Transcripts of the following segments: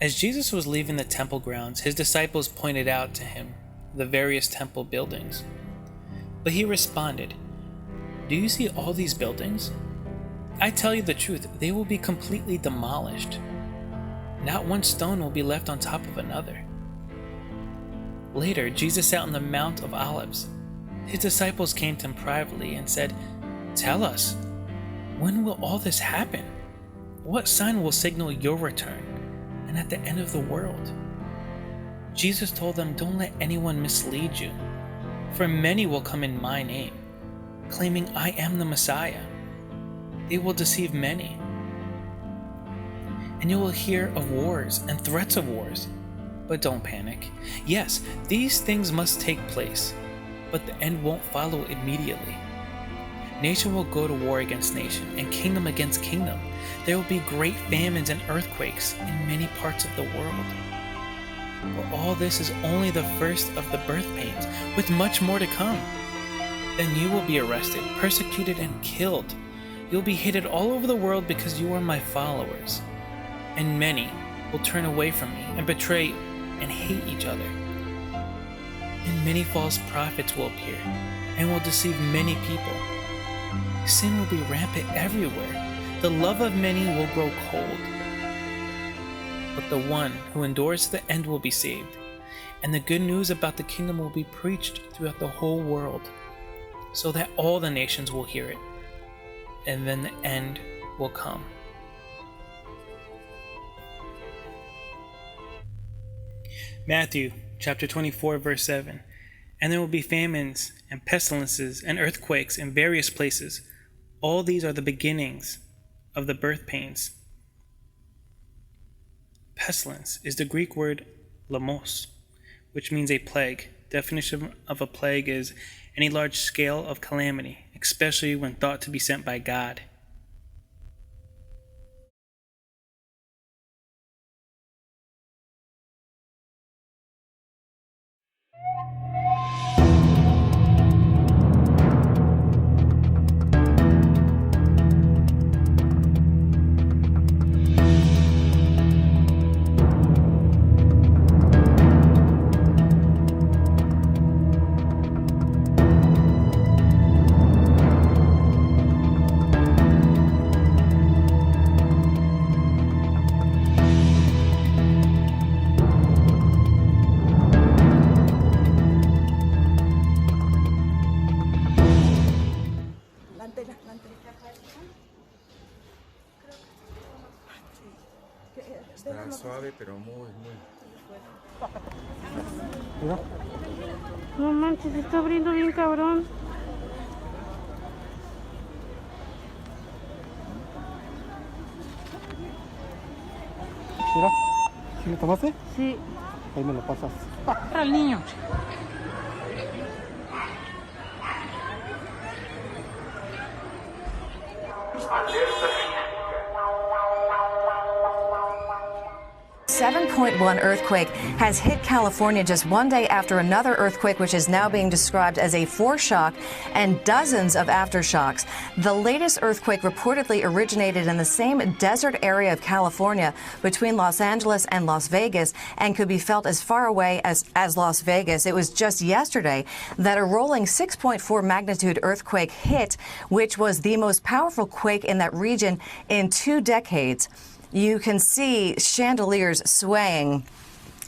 As Jesus was leaving the temple grounds, his disciples pointed out to him the various temple buildings. But he responded, "Do you see all these buildings? I tell you the truth, they will be completely demolished. Not one stone will be left on top of another." Later, Jesus sat on the Mount of Olives. His disciples came to him privately and said, "Tell us, when will all this happen? What sign will signal your return and at the end of the world?" Jesus told them, "Don't let anyone mislead you, for many will come in my name, claiming I am the Messiah. They will deceive many. And you will hear of wars and threats of wars, but don't panic. Yes, these things must take place, but the end won't follow immediately. Nation will go to war against nation, and kingdom against kingdom. There will be great famines and earthquakes in many parts of the world. But all this is only the first of the birth pains, with much more to come. Then you will be arrested, persecuted, and killed. You'll be hated all over the world because you are my followers. And many will turn away from me and betray and hate each other. And many false prophets will appear and will deceive many people. Sin will be rampant everywhere. The love of many will grow cold. But the one who endures to the end will be saved, and the good news about the kingdom will be preached throughout the whole world, so that all the nations will hear it, and then the end will come. Matheew chapter 24, verse 7. And there will be famines and pestilences and earthquakes in various places. All these are the beginnings of the birth pains. Pestilence is the Greek word lamos, which means a plague. Definition of a plague is any large scale of calamity, especially when thought to be sent by God. Está suave, pero muy. No manches, se está abriendo bien cabrón. Mira, ¿sí lo tomaste? Sí. Ahí me lo pasas. Para el niño. 7.1 earthquake has hit California just one day after another earthquake, which is now being described as a foreshock, and dozens of aftershocks. The latest earthquake reportedly originated in the same desert area of California between Los Angeles and Las Vegas and could be felt as far away as Las Vegas. It was just yesterday that a rolling 6.4 magnitude earthquake hit, which was the most powerful quake in that region in 2 decades. You can see chandeliers swaying.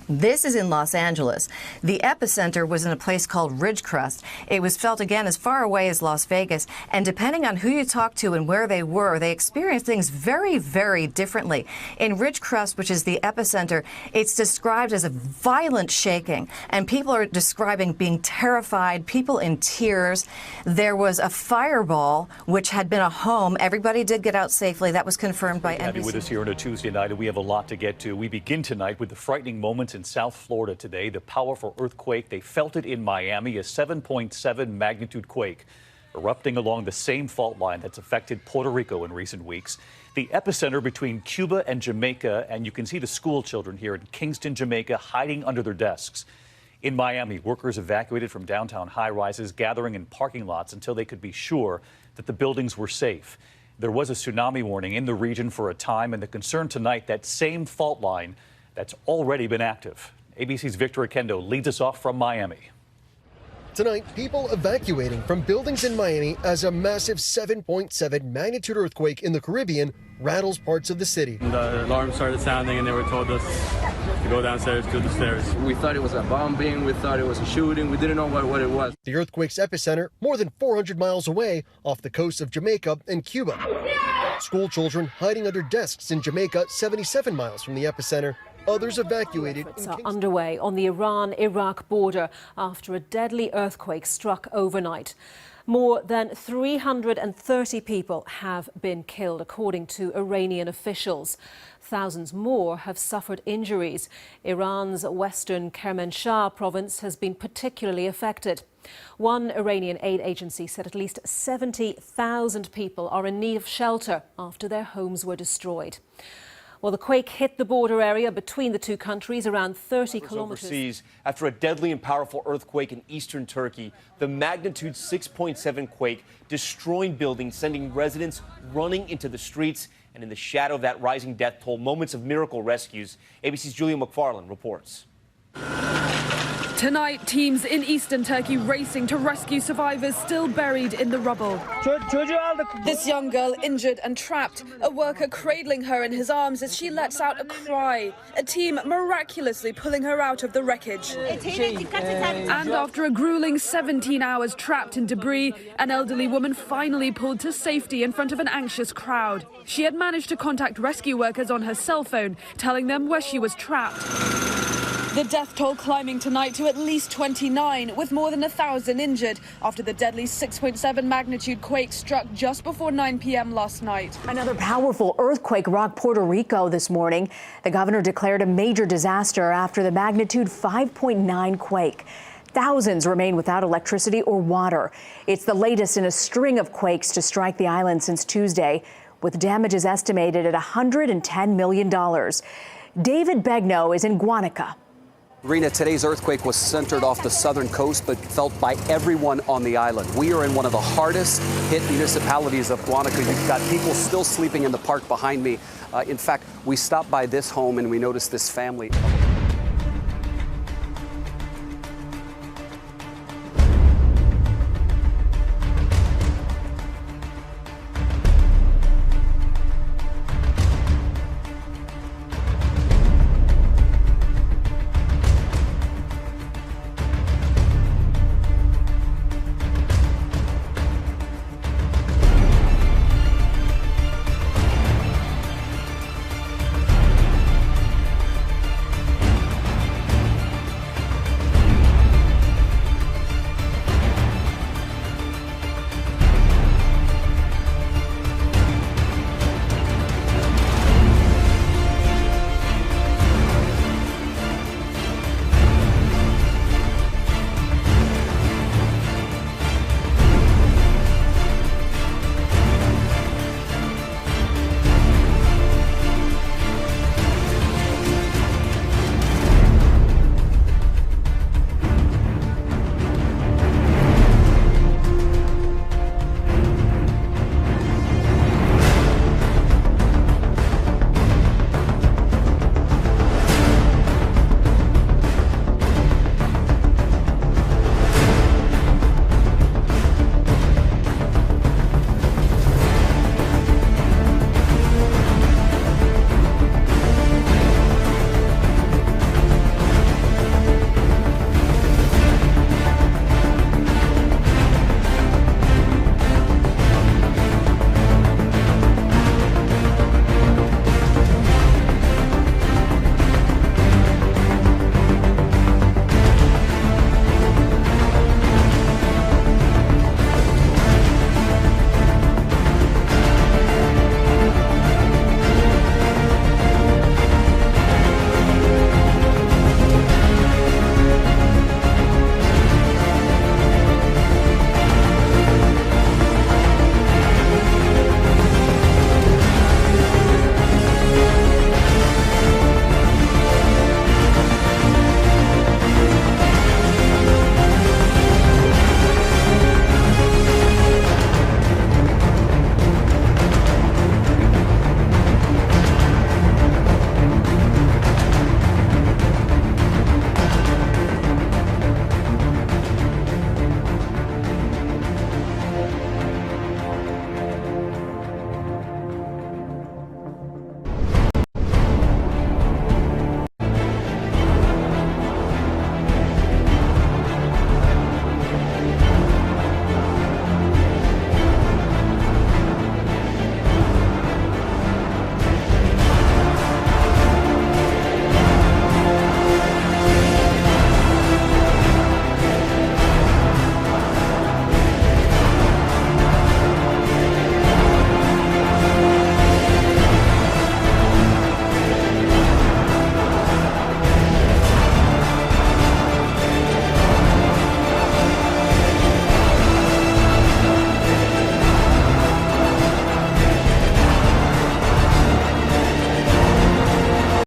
This is in Los Angeles. The epicenter was in a place called Ridgecrest. It was felt again as far away as Las Vegas, and depending on who you talk to and where they were, they experienced things very, very differently. In Ridgecrest, which is the epicenter, it's described as a violent shaking, and people are describing being terrified, people in tears. There was a fireball, which had been a home. Everybody did get out safely. That was confirmed by NBC. Happy with us here on a Tuesday night, and we have a lot to get to. We begin tonight with the frightening moments in South Florida today. The powerful earthquake, they felt it in Miami, a 7.7 magnitude quake erupting along the same fault line that's affected Puerto Rico in recent weeks. The epicenter between Cuba and Jamaica, and you can see the school children here in Kingston, Jamaica, hiding under their desks. In Miami, workers evacuated from downtown high-rises, gathering in parking lots until they could be sure that the buildings were safe. There was a tsunami warning in the region for a time, and the concern tonight, that same fault line that's already been active. ABC's Victor Akendo leads us off from Miami. Tonight, people evacuating from buildings in Miami as a massive 7.7 magnitude earthquake in the Caribbean rattles parts of the city. The alarm started sounding and they were told us to go downstairs to the stairs. We thought it was a bombing, we thought it was a shooting, we didn't know what it was. The earthquake's epicenter more than 400 miles away off the coast of Jamaica and Cuba. School children hiding under desks in Jamaica, 77 miles from the epicenter. Others evacuated. Efforts are underway on the Iran-Iraq border after a deadly earthquake struck overnight. More than 330 people have been killed, according to Iranian officials. Thousands more have suffered injuries. Iran's western Kermanshah province has been particularly affected. One Iranian aid agency said at least 70,000 people are in need of shelter after their homes were destroyed. Well, the quake hit the border area between the two countries around 30 kilometers. Overseas after a deadly and powerful earthquake in eastern Turkey. The magnitude 6.7 quake destroying buildings, sending residents running into the streets. And in the shadow of that rising death toll, moments of miracle rescues. ABC's Julia McFarland reports. Tonight, teams in eastern Turkey racing to rescue survivors still buried in the rubble. This young girl injured and trapped, a worker cradling her in his arms as she lets out a cry. A team miraculously pulling her out of the wreckage. And after a grueling 17 hours trapped in debris, an elderly woman finally pulled to safety in front of an anxious crowd. She had managed to contact rescue workers on her cell phone, telling them where she was trapped. The death toll climbing tonight to at least 29, with more than 1,000 injured after the deadly 6.7 magnitude quake struck just before 9 p.m. last night. Another powerful earthquake rocked Puerto Rico this morning. The governor declared a major disaster after the magnitude 5.9 quake. Thousands remain without electricity or water. It's the latest in a string of quakes to strike the island since Tuesday, with damages estimated at $110 million. David Begno is in Guanica. Rena, today's earthquake was centered off the southern coast, but felt by everyone on the island. We are in one of the hardest hit municipalities of Guanica. You've got people still sleeping in the park behind me. In fact, we stopped by this home and we noticed this family.